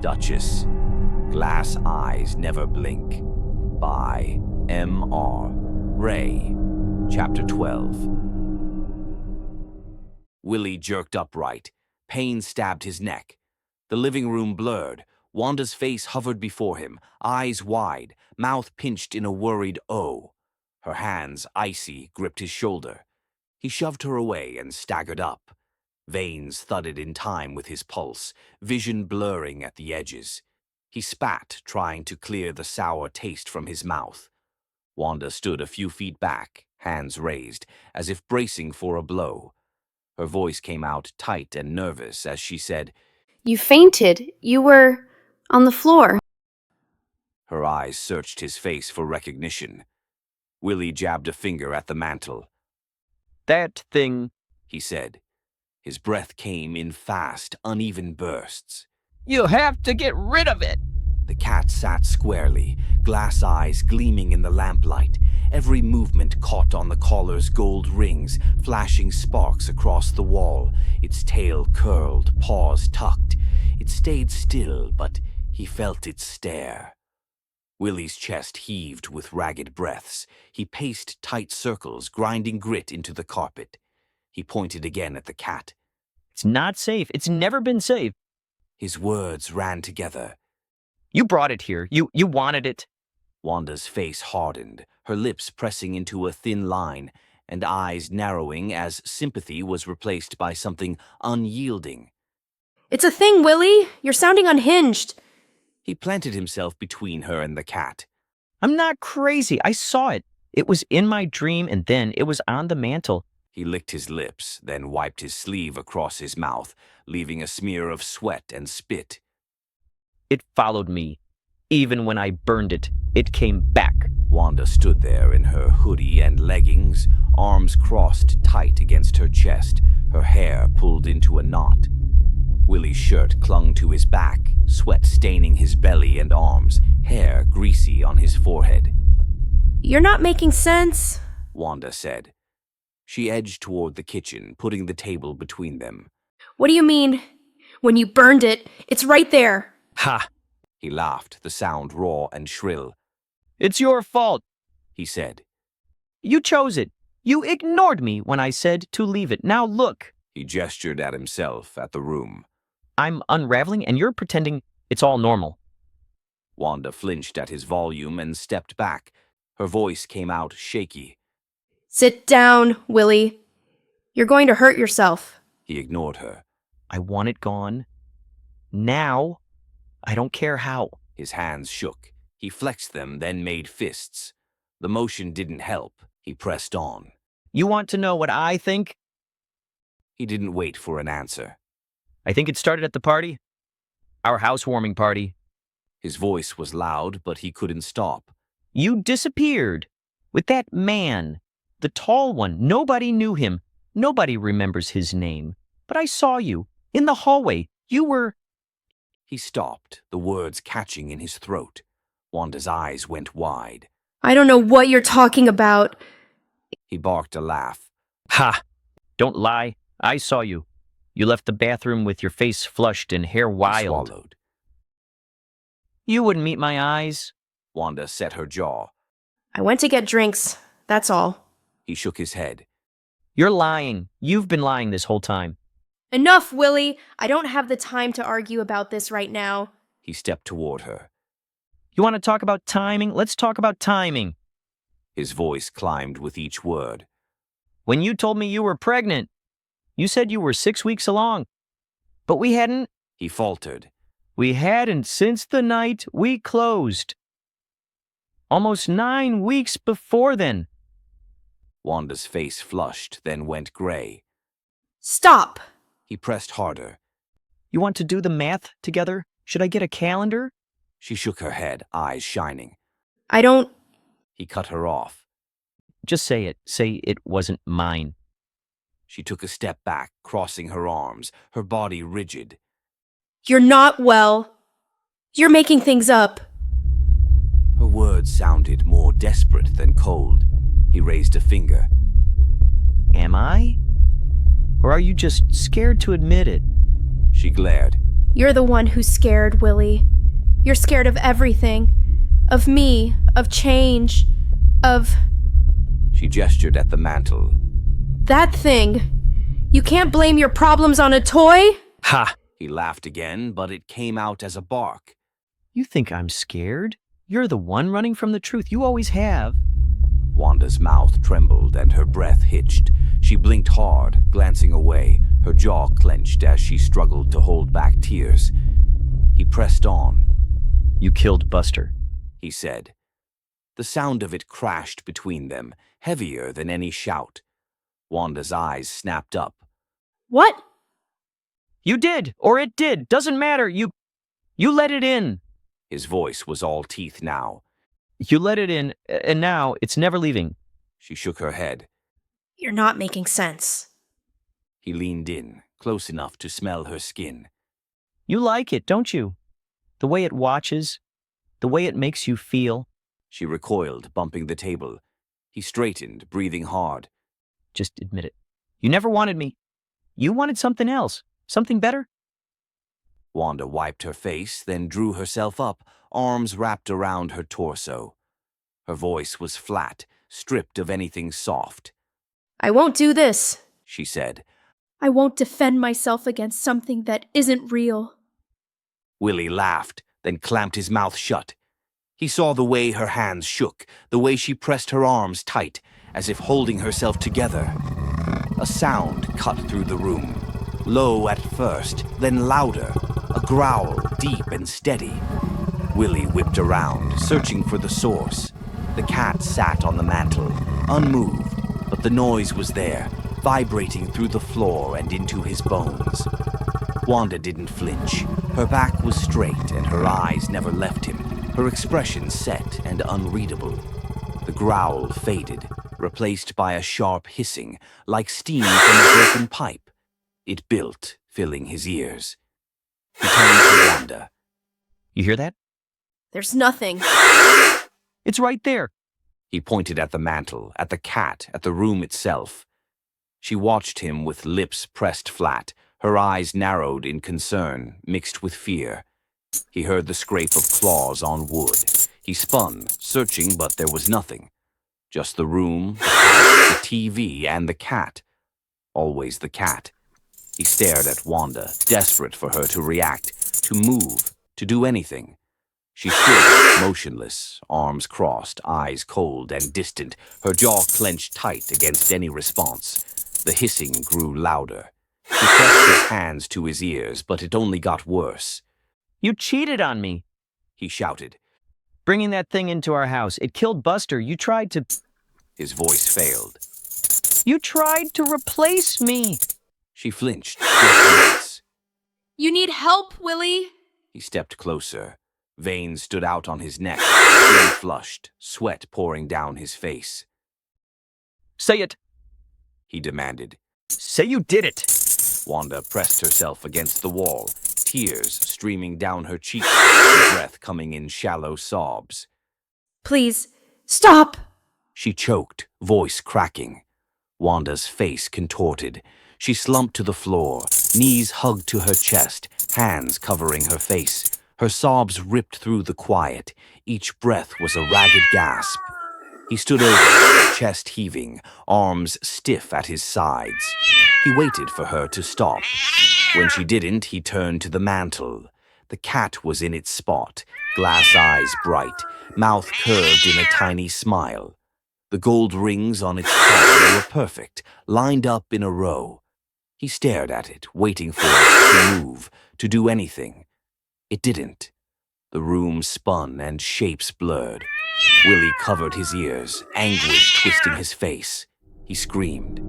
Duchess, Glass Eyes Never Blink, by M.R. Ray, Chapter 12. Willy jerked upright. Pain stabbed his neck. The living room blurred. Wanda's face hovered before him, eyes wide, mouth pinched in a worried O. Her hands, icy, gripped his shoulder. He shoved her away and staggered up. Veins thudded in time with his pulse, vision blurring at the edges. He spat, trying to clear the sour taste from his mouth. Wanda stood a few feet back, hands raised, as if bracing for a blow. Her voice came out tight and nervous as she said, "You fainted. You were on the floor." Her eyes searched his face for recognition. Willy jabbed a finger at the mantel. "That thing," he said. His breath came in fast, uneven bursts. "You have to get rid of it." The cat sat squarely, glass eyes gleaming in the lamplight. Every movement caught on the collar's gold rings, flashing sparks across the wall. Its tail curled, paws tucked. It stayed still, but he felt its stare. Willy's chest heaved with ragged breaths. He paced tight circles, grinding grit into the carpet. He pointed again at the cat. "It's not safe. It's never been safe." His words ran together. "You brought it here. You wanted it." Wanda's face hardened, her lips pressing into a thin line, and eyes narrowing as sympathy was replaced by something unyielding. "It's a thing, Willy. You're sounding unhinged." He planted himself between her and the cat. "I'm not crazy. I saw it. It was in my dream, and then it was on the mantel." He licked his lips, then wiped his sleeve across his mouth, leaving a smear of sweat and spit. "It followed me. Even when I burned it, it came back." Wanda stood there in her hoodie and leggings, arms crossed tight against her chest, her hair pulled into a knot. Willy's shirt clung to his back, sweat staining his belly and arms, hair greasy on his forehead. "You're not making sense," Wanda said. She edged toward the kitchen, putting the table between them. "What do you mean? When you burned it, it's right there." "Ha!" He laughed, the sound raw and shrill. "It's your fault," he said. "You chose it. You ignored me when I said to leave it. Now look." He gestured at himself, at the room. "I'm unraveling and you're pretending it's all normal." Wanda flinched at his volume and stepped back. Her voice came out shaky. "Sit down, Willy. You're going to hurt yourself." He ignored her. "I want it gone. Now. I don't care how." His hands shook. He flexed them, then made fists. The motion didn't help. He pressed on. "You want to know what I think?" He didn't wait for an answer. "I think it started at the party. Our housewarming party." His voice was loud, but he couldn't stop. "You disappeared. With that man. The tall one. Nobody knew him. Nobody remembers his name. But I saw you. In the hallway. You were..." He stopped, the words catching in his throat. Wanda's eyes went wide. "I don't know what you're talking about." He barked a laugh. "Ha! Don't lie. I saw you. You left the bathroom with your face flushed and hair He wild." swallowed. "You wouldn't meet my eyes." Wanda set her jaw. "I went to get drinks. That's all." He shook his head. "You're lying. You've been lying this whole time." "Enough, Willy. I don't have the time to argue about this right now." He stepped toward her. "You want to talk about timing? Let's talk about timing." His voice climbed with each word. "When you told me you were pregnant, you said you were 6 weeks along. But we hadn't." He faltered. "We hadn't since the night we closed. Almost 9 weeks before then." Wanda's face flushed, then went gray. "Stop!" He pressed harder. "You want to do the math together? Should I get a calendar?" She shook her head, eyes shining. "I don't..." He cut her off. "Just say it. Say it wasn't mine." She took a step back, crossing her arms, her body rigid. "You're not well. You're making things up." Her words sounded more desperate than cold. He raised a finger. "Am I? Or are you just scared to admit it?" She glared. You're the one who's scared, Willy. You're scared of everything. Of me, of change, of... She gestured at the mantel. that thing. You can't blame your problems on a toy? Ha! He laughed again, but it came out as a bark. You think I'm scared? You're the one running from the truth. You always have. Wanda's mouth trembled and her breath hitched. She blinked hard, glancing away, her jaw clenched as she struggled to hold back tears. He pressed on. You killed Buster. He said. The sound of it crashed between them, heavier than any shout. Wanda's eyes snapped up. What? You did, or it did. Doesn't matter. You let it in. His voice was all teeth now. You let it in, and now it's never leaving. She shook her head. You're not making sense. He leaned in, close enough to smell her skin. You like it, don't you? The way it watches, the way it makes you feel. She recoiled, bumping the table. He straightened, breathing hard. Just admit it. You never wanted me. You wanted something else, something better. Wanda wiped her face, then drew herself up, arms wrapped around her torso. Her voice was flat, stripped of anything soft. I won't do this, She said. I won't defend myself against something that isn't real. Willy laughed, then clamped his mouth shut. He saw the way her hands shook, the way she pressed her arms tight, as if holding herself together. A sound cut through the room, low at first, then louder, a growl, deep and steady. Willy whipped around, searching for the source. The cat sat on the mantel, unmoved, but the noise was there, vibrating through the floor and into his bones. Wanda didn't flinch. Her back was straight and her eyes never left him, her expression set and unreadable. The growl faded, replaced by a sharp hissing, like steam from a broken pipe. It built, filling his ears. He turned to Wanda. You hear that? There's nothing. It's right there. He pointed at the mantel, at the cat, at the room itself. She watched him with lips pressed flat, her eyes narrowed in concern, mixed with fear. He heard the scrape of claws on wood. He spun, searching, but there was nothing. Just the room, the couch, the TV, and the cat. Always the cat. He stared at Wanda, desperate for her to react, to move, to do anything. She stood, motionless, arms crossed, eyes cold and distant, her jaw clenched tight against any response. The hissing grew louder. He pressed his hands to his ears, but it only got worse. You cheated on me. He shouted. Bringing that thing into our house. It killed Buster. You tried to... His voice failed. You tried to replace me. She flinched, just once. You need help, Willy? He stepped closer. Veins stood out on his neck, skin flushed, sweat pouring down his face. Say it. He demanded. Say you did it. Wanda pressed herself against the wall, tears streaming down her cheeks, her breath coming in shallow sobs. Please, stop! She choked, voice cracking. Wanda's face contorted. She slumped to the floor, knees hugged to her chest, hands covering her face. Her sobs ripped through the quiet. Each breath was a ragged gasp. He stood over her, chest heaving, arms stiff at his sides. He waited for her to stop. When she didn't, he turned to the mantel. The cat was in its spot, glass eyes bright, mouth curved in a tiny smile. The gold rings on its collar were perfect, lined up in a row. He stared at it, waiting for it to move, to do anything. It didn't. The room spun and shapes blurred. Willy covered his ears, anguish twisting his face. He screamed.